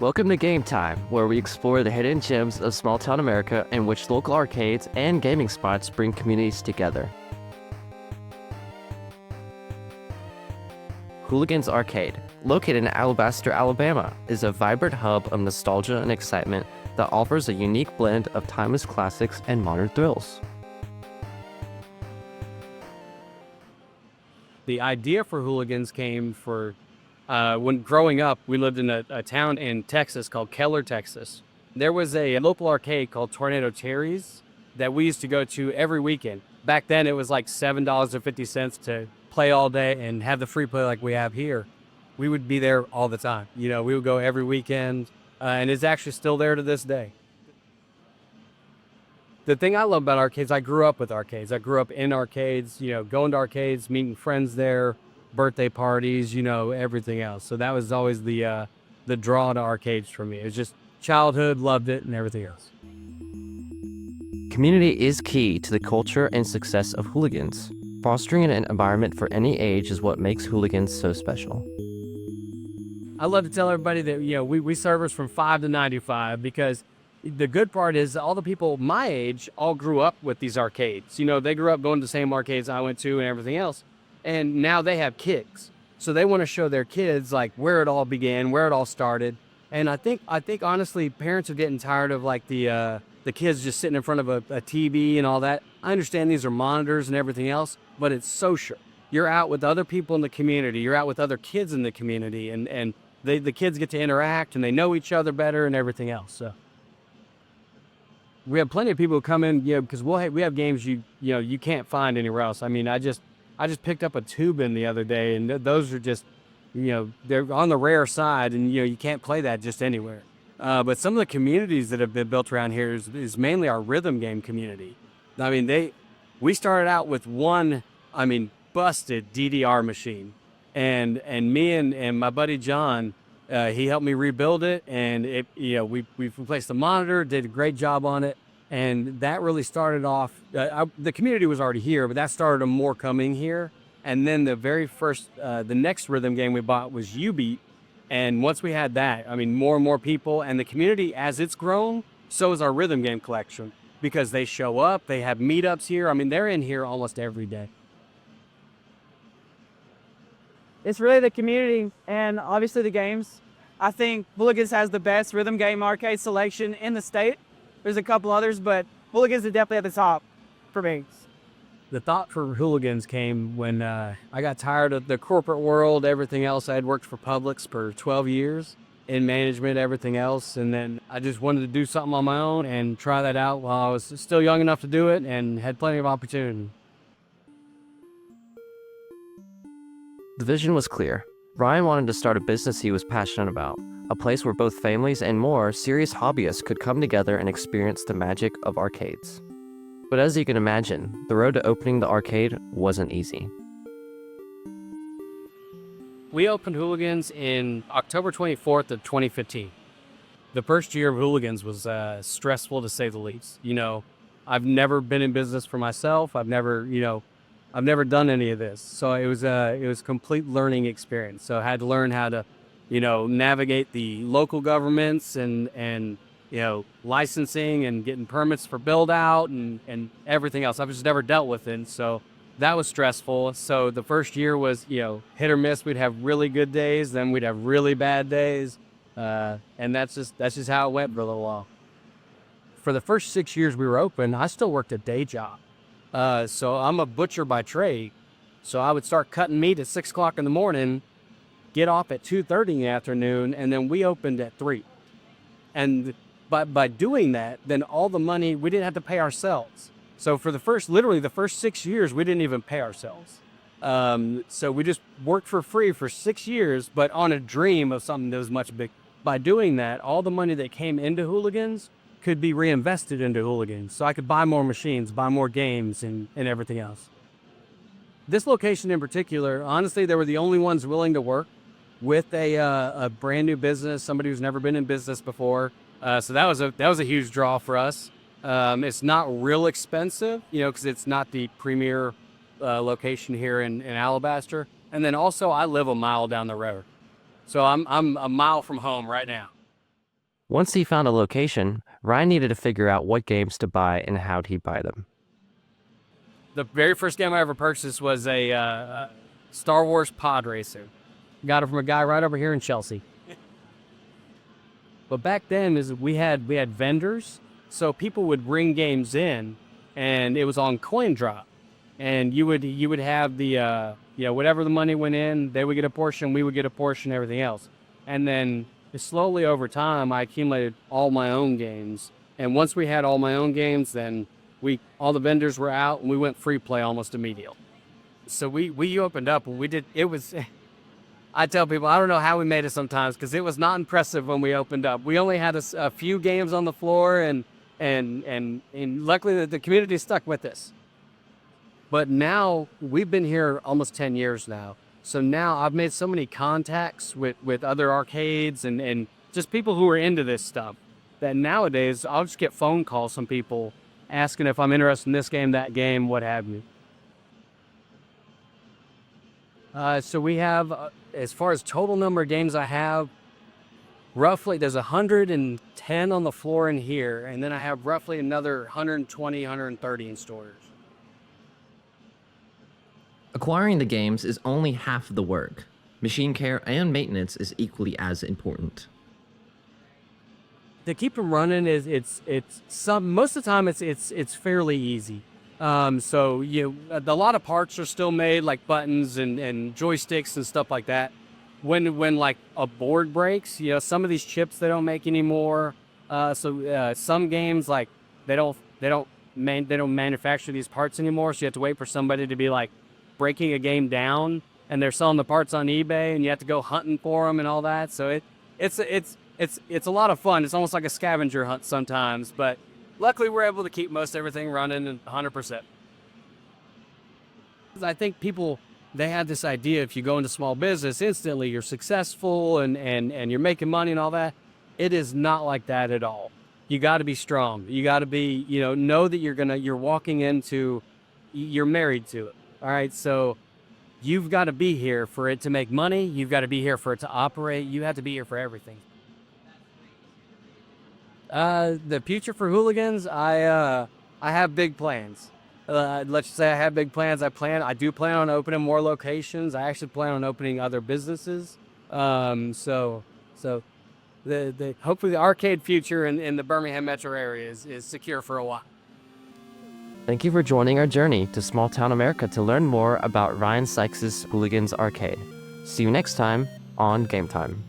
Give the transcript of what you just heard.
Welcome to Game Time, where we explore the hidden gems of small-town America in which local arcades and gaming spots bring communities together. Hooligan's Arcade, located in Alabaster, Alabama, is a vibrant hub of nostalgia and excitement that offers a unique blend of timeless classics and modern thrills. The idea for Hooligans came when growing up, we lived in a town in Texas called Keller, Texas. There was a local arcade called Tornado Cherries that we used to go to every weekend. Back then, it was like $7.50 to play all day and have the free play like we have here. We would be there all the time. We would go every weekend, and it's actually still there to this day. The thing I love about arcades, I grew up with arcades. I grew up in arcades, going to arcades, meeting friends there, birthday parties, everything else. So that was always the draw to arcades for me. It was just childhood, loved it, and everything else. Community is key to the culture and success of Hooligans. Fostering an environment for any age is what makes Hooligans so special. I love to tell everybody that, we servers from 5 to 95 because the good part is all the people my age all grew up with these arcades. They grew up going to the same arcades I went to and everything else. And now they have kids. So they want to show their kids like where it all began, where it all started. And I think honestly, parents are getting tired of like the kids just sitting in front of a TV and all that. I understand these are monitors and everything else, but it's social. You're out with other people in the community. You're out with other kids in the community, and the kids get to interact and they know each other better and everything else. So we have plenty of people who come in, because we have games you can't find anywhere else. I mean, I just picked up a Tubin the other day, and those are just, they're on the rare side, and you can't play that just anywhere. But some of the communities that have been built around here is mainly our rhythm game community. I mean, we started out with one, busted DDR machine, and me and my buddy John, he helped me rebuild it, and we replaced the monitor, did a great job on it, and that really started off. The community was already here, but that started them more coming here. And then the very first, the next rhythm game we bought was U-Beat, and once we had that, more and more people, and the community as it's grown, so is our rhythm game collection because they show up, they have meetups here. They're in here almost every day. It's really the community and obviously the games. I think Hooligans has the best rhythm game arcade selection in the state. There's a couple others, but Hooligans is definitely at the top for me. The thought for Hooligans came when I got tired of the corporate world, everything else. I had worked for Publix for 12 years in management, everything else. And then I just wanted to do something on my own and try that out while I was still young enough to do it and had plenty of opportunity. The vision was clear. Ryan wanted to start a business he was passionate about, a place where both families and more serious hobbyists could come together and experience the magic of arcades. But as you can imagine, the road to opening the arcade wasn't easy. We opened Hooligans in October 24th of 2015. The first year of Hooligans was stressful to say the least. I've never been in business for myself. I've never done any of this. So it was a complete learning experience. So I had to learn how to, navigate the local governments and licensing and getting permits for build out and everything else. I've just never dealt with it. So that was stressful. So the first year was, hit or miss. We'd have really good days, then we'd have really bad days. And that's just how it went for a little while. For the first 6 years we were open, I still worked a day job. So I'm a butcher by trade. So I would start cutting meat at 6 o'clock in the morning, get off at 2:30 in the afternoon, and then we opened at 3. And by doing that, then all the money, we didn't have to pay ourselves. So for literally the first 6 years, we didn't even pay ourselves. So we just worked for free for 6 years, but on a dream of something that was much big. By doing that, all the money that came into Hooligans could be reinvested into Hooligans. So I could buy more machines, buy more games, and everything else. This location in particular, honestly, they were the only ones willing to work with a brand new business, somebody who's never been in business before. So that was a huge draw for us. It's not real expensive, because it's not the premier location here in Alabaster. And then also I live a mile down the road. So I'm a mile from home right now. Once he found a location, Ryan needed to figure out what games to buy and how'd he buy them. The very first game I ever purchased was a Star Wars pod racer. Got it from a guy right over here in Chelsea. But back then we had vendors, so people would bring games in, and it was on coin drop, and you would have the whatever the money went in, they would get a portion, we would get a portion, everything else, and then slowly over time I accumulated all my own games, and once we had all my own games, then all the vendors were out, and we went free play almost immediately. So we opened up, and it was. I tell people, I don't know how we made it sometimes, because it was not impressive when we opened up. We only had a few games on the floor, and luckily the community stuck with us. But now, we've been here almost 10 years now. So now I've made so many contacts with other arcades and just people who are into this stuff, that nowadays I'll just get phone calls from people asking if I'm interested in this game, that game, what have you. So we have, as far as total number of games I have, roughly there's 110 on the floor in here, and then I have roughly another 120, 130 in storage. Acquiring the games is only half the work. Machine care and maintenance is equally as important. To keep them running most of the time it's fairly easy. So a lot of parts are still made, like buttons and joysticks and stuff like that. When like a board breaks, some of these chips they don't make anymore. So some games, like they don't manufacture these parts anymore. So you have to wait for somebody to be like breaking a game down, and they're selling the parts on eBay, and you have to go hunting for them and all that. So it's a lot of fun. It's almost like a scavenger hunt sometimes, but luckily, we're able to keep most everything running 100%. I think people, they have this idea if you go into small business, instantly you're successful and you're making money and all that. It is not like that at all. You got to be strong. You got to be, know that you're walking into, you're married to it. All right. So you've got to be here for it to make money. You've got to be here for it to operate. You have to be here for everything. The future for Hooligans, I have big plans. Let's just say I have big plans. I do plan on opening more locations. I actually plan on opening other businesses. So hopefully the arcade future in the Birmingham metro area is secure for a while. Thank you for joining our journey to small town America to learn more about Ryan Sykes' Hooligans Arcade. See you next time on Game Time.